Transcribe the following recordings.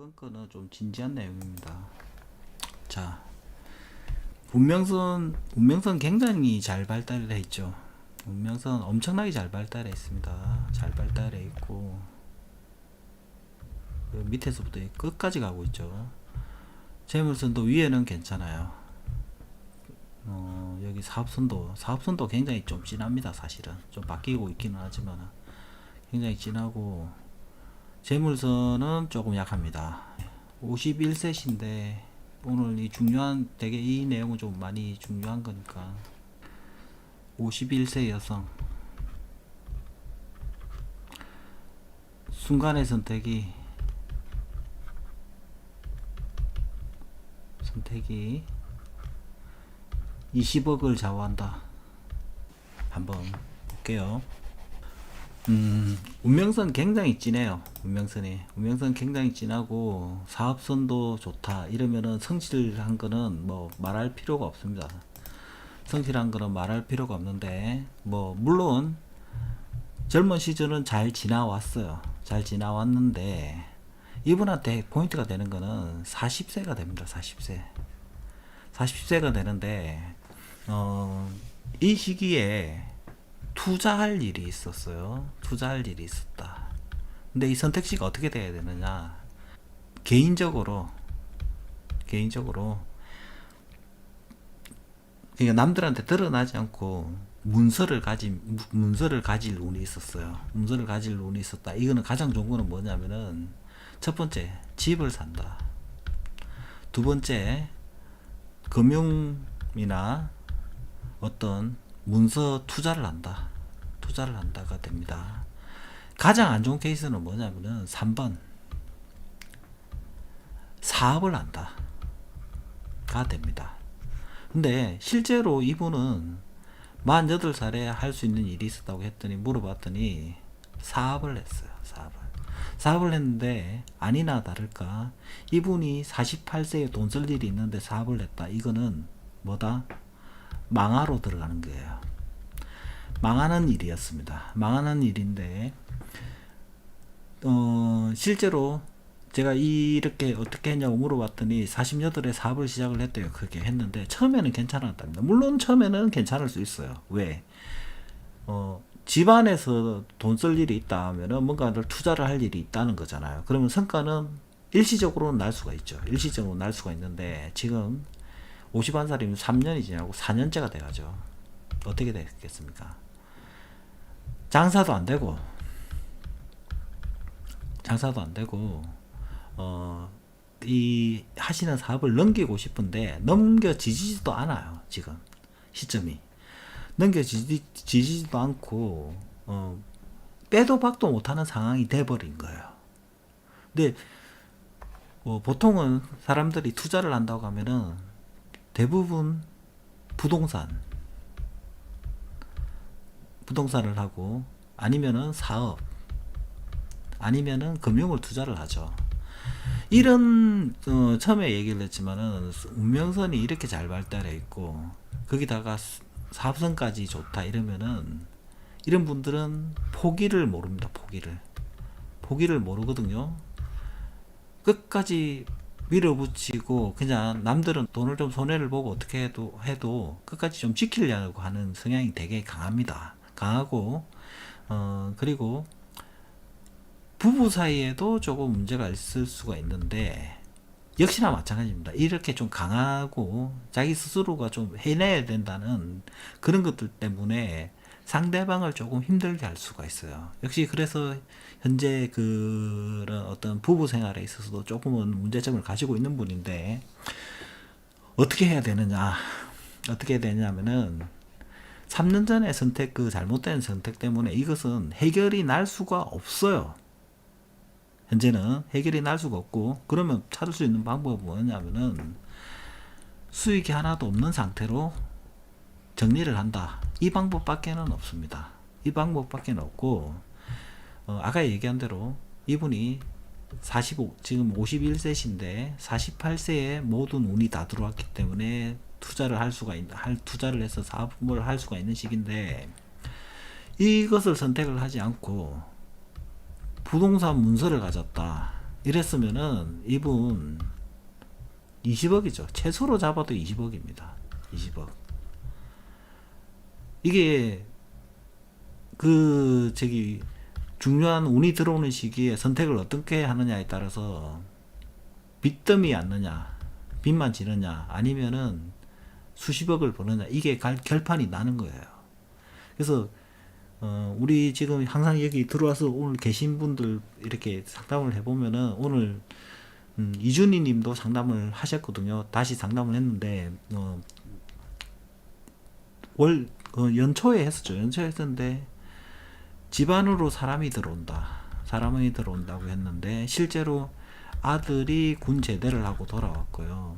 이번 거는 좀 진지한 내용입니다. 자, 문명선 굉장히 잘 발달해 있죠. 문명선 엄청나게 잘 발달해 있습니다. 잘 발달해 있고 그 밑에서부터 끝까지 가고 있죠. 재물선도 위에는 괜찮아요. 여기 사업선도 굉장히 좀 진합니다. 사실은 좀 바뀌고 있기는 하지만 굉장히 진하고, 재물선은 조금 약합니다. 51셋인데 오늘 이 중요한, 되게 이 내용은 좀 많이 중요한 거니까. 51세 여성 순간의 선택이 20억을 좌우한다. 한번 볼게요. 운명선 굉장히 진해요. 운명선 굉장히 진하고 사업선도 좋다 이러면은 성실한 거는 뭐 말할 필요가 없습니다. 성실한 거는 말할 필요가 없는데, 뭐 물론 젊은 시절은 잘 지나왔어요. 잘 지나왔는데 이분한테 포인트가 되는 거는 40세가 됩니다. 40세가 되는데 이 시기에 투자할 일이 있었어요. 투자할 일이 있었다. 근데 이 선택지가 어떻게 돼야 되느냐? 개인적으로 그러니까 남들한테 드러나지 않고 문서를 가질 운이 있었어요. 문서를 가질 운이 있었다. 이거는 가장 좋은 거는 뭐냐면은, 첫 번째 집을 산다. 두 번째 금융이나 어떤 문서 투자를 한다가 됩니다. 가장 안 좋은 케이스는 뭐냐면은 3번 사업을 한다가 됩니다. 근데 실제로 이분은 48살에 할 수 있는 일이 있었다고 했더니, 물어봤더니 사업을 했어요. 사업을 했는데 아니나 다를까 이분이 48세에 돈 쓸 일이 있는데 사업을 했다. 이거는 뭐다? 망하로 들어가는 거예요. 망하는 일이었습니다. 망하는 일인데 실제로 제가 이렇게 어떻게 했냐고 물어봤더니 48에 사업을 시작을 했대요. 그렇게 했는데 처음에는 괜찮았답니다. 물론 처음에는 괜찮을 수 있어요. 왜? 집안에서 돈 쓸 일이 있다 하면은 뭔가를 투자를 할 일이 있다는 거잖아요. 그러면 성과는 일시적으로는 날 수가 있죠. 일시적으로 날 수가 있는데 지금 51살이면 3년이 지나고 4년째가 돼가죠. 어떻게 되겠습니까? 장사도 안 되고 이 하시는 사업을 넘기고 싶은데 넘겨지지도 않아요. 지금 시점이 넘겨지지도 않고 빼도 박도 못하는 상황이 돼버린 거예요. 근데 보통은 사람들이 투자를 한다고 하면은 대부분 부동산을 하고, 아니면은 사업, 아니면은 금융을 투자를 하죠. 이런 처음에 얘기를 했지만은 운명선이 이렇게 잘 발달해 있고 거기다가 사업선까지 좋다 이러면은, 이런 분들은 포기를 모릅니다. 포기를 모르거든요. 끝까지 밀어붙이고, 그냥 남들은 돈을 좀 손해를 보고 어떻게 해도 끝까지 좀 지키려고 하는 성향이 되게 강합니다. 강하고 그리고 부부 사이에도 조금 문제가 있을 수가 있는데 역시나 마찬가지입니다. 이렇게 좀 강하고 자기 스스로가 좀 해내야 된다는 그런 것들 때문에 상대방을 조금 힘들게 할 수가 있어요. 역시 그래서 현재 그런 어떤 부부 생활에 있어서도 조금은 문제점을 가지고 있는 분인데, 어떻게 해야 되냐면은 3년 전에 잘못된 선택 때문에 이것은 해결이 날 수가 없어요. 현재는 해결이 날 수가 없고, 그러면 찾을 수 있는 방법은 뭐냐면은 수익이 하나도 없는 상태로 정리를 한다. 이 방법밖에는 없습니다. 이 방법밖에는 없고, 아까 얘기한 대로 이분이 지금 51세신데 48세에 모든 운이 다 들어왔기 때문에 투자를 해서 사업을 할 수가 있는 시기인데, 이것을 선택을 하지 않고 부동산 문서를 가졌다. 이랬으면은 이분 20억이죠. 최소로 잡아도 20억입니다. 20억. 이게 그 저기 중요한 운이 들어오는 시기에 선택을 어떻게 하느냐에 따라서 빚더미 않느냐, 빚만 지느냐, 아니면은 수십억을 버느냐, 이게 결판이 나는 거예요. 그래서 우리 지금 항상 여기 들어와서 오늘 계신 분들 이렇게 상담을 해보면은 오늘 이준희 님도 상담을 하셨거든요. 다시 상담을 했는데 연초에 했었죠. 연초에 했었는데 집안으로 사람이 들어온다고 했는데 실제로 아들이 군 제대를 하고 돌아왔고요.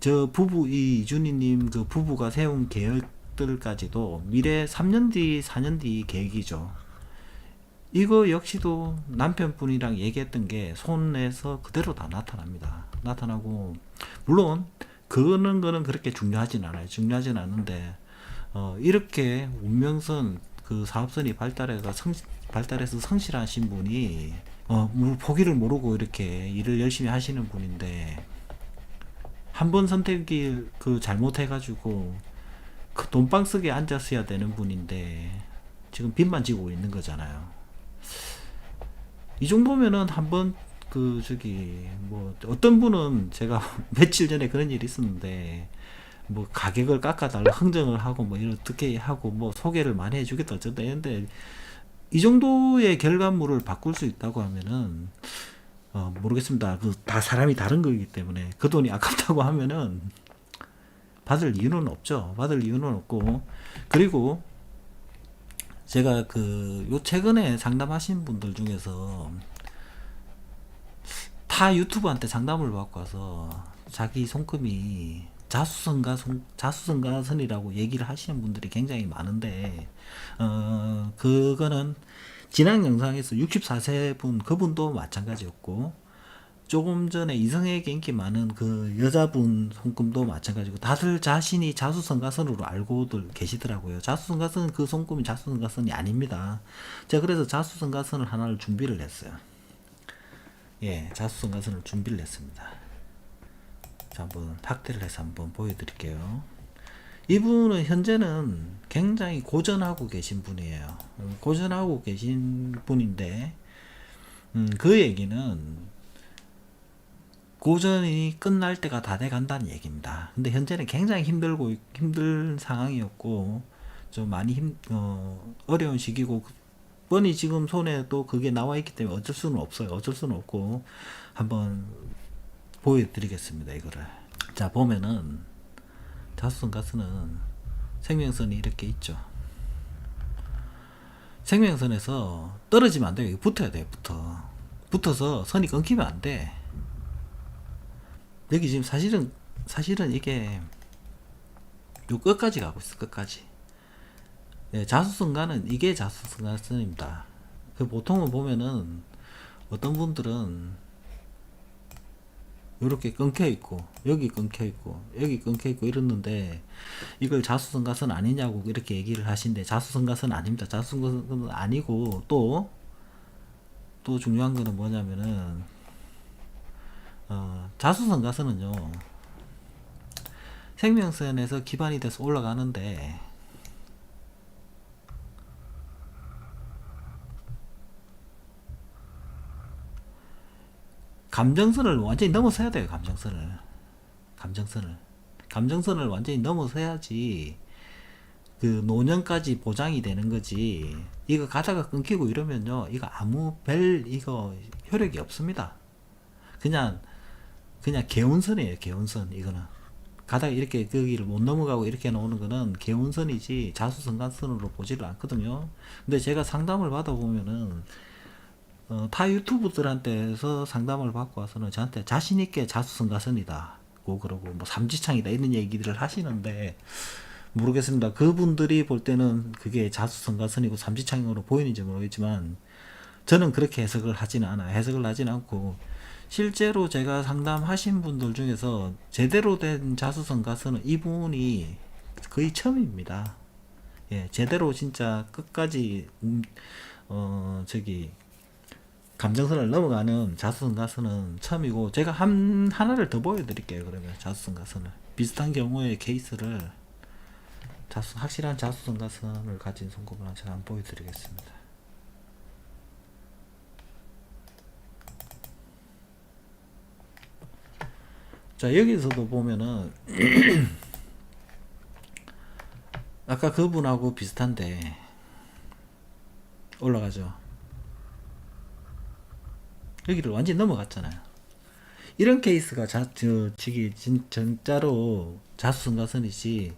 저 부부, 이 이준희님 그 부부가 세운 계획들까지도 미래 3년 뒤, 4년 뒤 계획이죠. 이거 역시도 남편분이랑 얘기했던 게 손에서 그대로 다 나타납니다. 나타나고, 물론, 거는 그렇게 중요하진 않아요. 중요하진 않은데, 이렇게 운명선, 그 사업선이 발달해서 성실하신 분이, 포기를 모르고 이렇게 일을 열심히 하시는 분인데, 한 번 선택이 잘못해가지고, 그 돈방 속에 앉았어야 되는 분인데, 지금 빚만 지고 있는 거잖아요. 이 정도면은 한번 어떤 분은 제가 며칠 전에 그런 일이 있었는데 뭐 가격을 깎아달라 흥정을 하고 뭐 이런 어떻게 하고 뭐 소개를 많이 해주겠다 어쨌다 했는데 이 정도의 결과물을 바꿀 수 있다고 하면은 모르겠습니다. 다 사람이 다른 거기 때문에 그 돈이 아깝다고 하면은 받을 이유는 없죠. 받을 이유는 없고, 그리고 제가 요 최근에 상담하신 분들 중에서 타 유튜버한테 상담을 받고 와서 자기 손금이 자수성가선이라고 얘기를 하시는 분들이 굉장히 많은데, 그거는 지난 영상에서 64세 분, 그분도 마찬가지였고, 조금 전에 이성에게 인기 많은 그 여자분 손금도 마찬가지고, 다들 자신이 자수성가선으로 알고들 계시더라고요. 자수성가선은 그 손금이 자수성가선이 아닙니다. 제가 그래서 자수성가선을 하나를 준비를 했어요. 예, 자수성가선을 준비를 했습니다. 자, 한번 확대를 해서 한번 보여드릴게요. 이분은 현재는 굉장히 고전하고 계신 분이에요. 고전하고 계신 분인데, 그 얘기는 고전이 끝날 때가 다 돼 간다는 얘기입니다. 근데 현재는 굉장히 힘든 상황이었고, 좀 많이 어려운 시기고, 뻔히 지금 손에 또 그게 나와 있기 때문에 어쩔 수는 없어요. 어쩔 수는 없고, 한번 보여드리겠습니다. 이거를. 자, 보면은, 자수성 가스는 생명선이 이렇게 있죠. 생명선에서 떨어지면 안 돼요. 붙어야 돼요. 붙어서 선이 끊기면 안 돼. 여기 지금 사실은 이게 요 끝까지 가고 있어. 끝까지. 네, 자수성가는 이게 자수성가선입니다. 보통은 보면은 어떤 분들은 이렇게 끊겨 있고 여기 끊겨 있고 여기 끊겨 있고 이랬는데 이걸 자수성가선 아니냐고 이렇게 얘기를 하시는데 자수성가선 아닙니다. 자수성가선은 아니고 또 중요한 거는 뭐냐면은 자수성가선은요 생명선에서 기반이 돼서 올라가는데 감정선을 완전히 넘어서야 돼요. 감정선을 완전히 넘어서야지 그 노년까지 보장이 되는 거지. 이거 가다가 끊기고 이러면요 이거 아무 이거 효력이 없습니다. 그냥 개운선이에요. 개운선. 이거는 가다가 이렇게 거기를 못 넘어가고 이렇게 나오는 거는 개운선이지 자수성가선으로 보지를 않거든요. 근데 제가 상담을 받아보면은 타 유튜브들한테서 상담을 받고 와서는 저한테 자신있게 자수성가선이다 그러고 뭐 삼지창이다 이런 얘기들을 하시는데 모르겠습니다. 그분들이 볼 때는 그게 자수성가선이고 삼지창으로 보이는지 모르겠지만 저는 그렇게 해석을 하지는 않아요. 해석을 하지는 않고 실제로 제가 상담하신 분들 중에서 제대로 된 자수성가선은 이분이 거의 처음입니다. 예, 제대로 진짜 끝까지 감정선을 넘어가는 자수성 가스는 처음이고, 제가 하나를 더 보여드릴게요. 그러면 자수성 가스는 비슷한 경우의 케이스를 확실한 자수성 가스를 가진 손꼽을 제가 한번 보여드리겠습니다. 자, 여기서도 보면은 아까 그분하고 비슷한데 올라가죠. 여기를 완전히 넘어갔잖아요. 이런 케이스가 진짜로 자수성가선이지,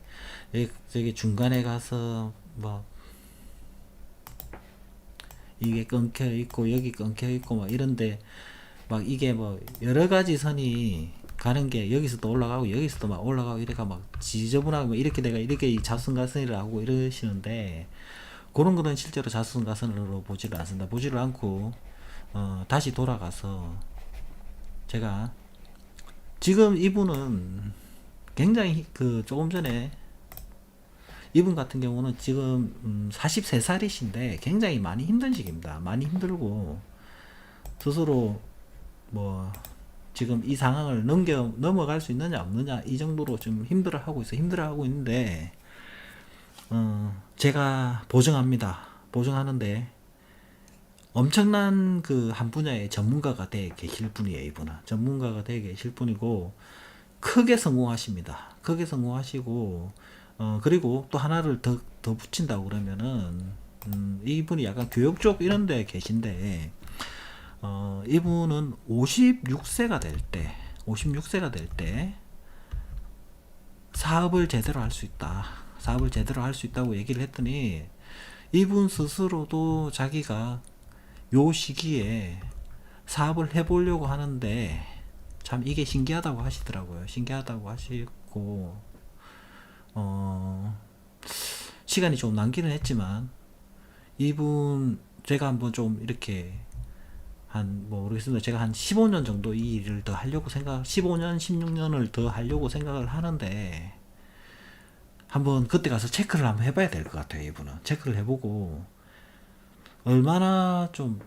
저기 중간에 가서 뭐 이게 끊겨 있고 여기 끊겨 있고 막 이런데, 막 이게 뭐 여러 가지 선이 가는 게 여기서도 올라가고 여기서도 막 올라가고 이래가 막 지저분하고 뭐 이렇게 내가 이렇게 자수성가선이라고 이러시는데, 그런 거는 실제로 자수성가선으로 보지를 않습니다. 보지를 않고 다시 돌아가서 제가 지금 이분은 굉장히 조금 전에 이분 같은 경우는 지금 43살이신데 굉장히 많이 힘든 시기입니다. 많이 힘들고 스스로 뭐 지금 이 상황을 넘어갈 수 있느냐 없느냐 이 정도로 좀 힘들어하고 있는데, 제가 보증합니다. 보증하는데 엄청난 한 분야의 전문가가 돼 계실 분이에요. 이분은 전문가가 돼 계실 분이고 크게 성공하십니다. 크게 성공하시고, 그리고 또 하나를 더 붙인다고 그러면은, 이분이 약간 교육 쪽 이런 데 계신데, 이분은 56세가 될 때 사업을 제대로 할 수 있다. 사업을 제대로 할 수 있다고 얘기를 했더니, 이분 스스로도 자기가 요 시기에 사업을 해보려고 하는데 참 이게 신기하다고 하시더라고요. 신기하다고 하시고, 시간이 좀 남기는 했지만 이분 제가 한번 좀 이렇게 모르겠습니다. 제가 한 15년 정도 이 일을 더 하려고 15년 16년을 더 하려고 생각을 하는데, 한번 그때 가서 체크를 한번 해봐야 될 것 같아요. 이분은 체크를 해보고 얼마나 좀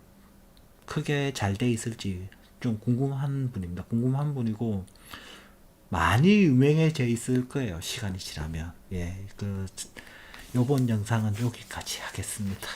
크게 잘 돼 있을지 좀 궁금한 분입니다. 궁금한 분이고 많이 유명해져 있을 거예요. 시간이 지나면. 예, 요번 영상은 여기까지 하겠습니다.